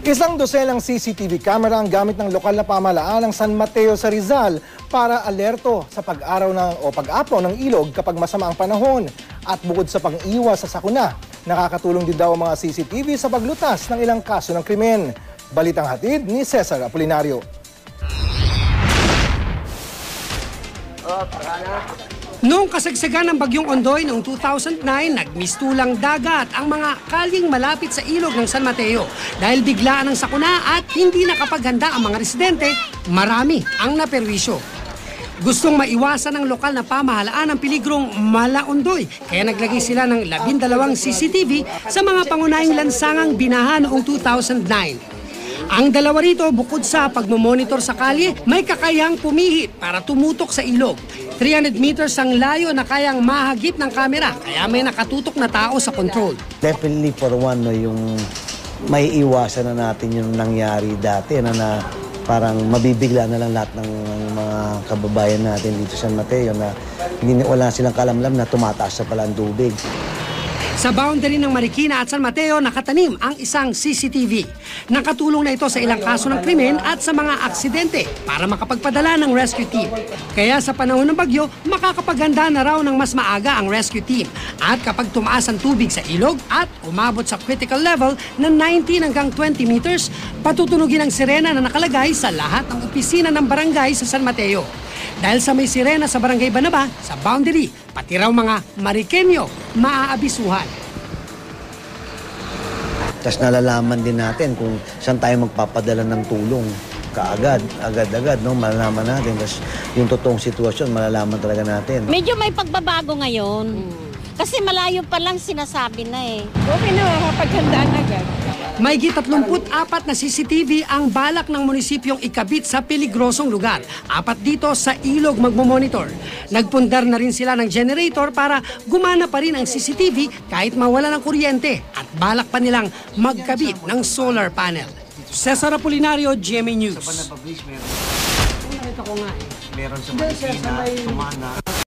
Isang dosenang CCTV camera ang gamit ng lokal na pamahalaan ng San Mateo sa Rizal para alerto sa pag-araw o pag-apaw ng ilog kapag masama ang panahon. At bukod sa pang-iwas sa sakuna, nakakatulong din daw ang mga CCTV sa paglutas ng ilang kaso ng krimen. Balitang hatid ni Cesar Apolinario. Noong kasagsagan ng Bagyong Ondoy noong 2009, nagmistulang dagat ang mga kalyeng malapit sa ilog ng San Mateo. Dahil biglaan ang sakuna at hindi nakapaghanda ang mga residente, marami ang naperwisyo. Gustong maiwasan ng lokal na pamahalaan ang peligrong malaondoy, kaya naglagay sila ng 12 CCTV sa mga pangunahing lansangang binaha noong 2009. Ang dalawa rito, bukod sa pagmamonitor sa kalye, may kakayahang pumihit para tumutok sa ilog. 300 meters ang layo na kayang mahagip ng kamera, kaya may nakatutok na tao sa control. Definitely for one, no, yung may iwasan na natin yung nangyari dati na parang mabibigla na lang lahat ng mga kababayan natin dito sa San Mateo na wala silang kalamlam na tumataas sa pala ang tubig. Sa boundary ng Marikina at San Mateo, nakatanim ang isang CCTV. Nakatulong na ito sa ilang kaso ng krimen at sa mga aksidente para makapagpadala ng rescue team. Kaya sa panahon ng bagyo, makakapaghanda na raw ng mas maaga ang rescue team. At kapag tumaas ang tubig sa ilog at umabot sa critical level na 19 hanggang 20 meters, patutunugin ang sirena na nakalagay sa lahat ng opisina ng barangay sa San Mateo. Dahil sa may sirena sa Barangay Banaba, sa boundary, pati raw mga Marikenyo maaabisuhan. Tapos nalalaman din natin kung saan tayo magpapadala ng tulong. Kaagad, agad-agad, no? Malalaman natin. Tapos yung totoong sitwasyon, malalaman talaga natin. Medyo may pagbabago ngayon. Kasi malayo pa lang sinasabi na eh. Okay na, makapaghandaan agad. Mahigit 34 na CCTV ang balak ng munisipyong ikabit sa peligrosong lugar. 4 dito sa ilog magmomonitor. Nagpundar na rin sila ng generator para gumana pa rin ang CCTV kahit mawala ng kuryente. At balak pa nilang magkabit ng solar panel. Cesar Apolinario, GMA News. Meron sa Marikina, Tumana.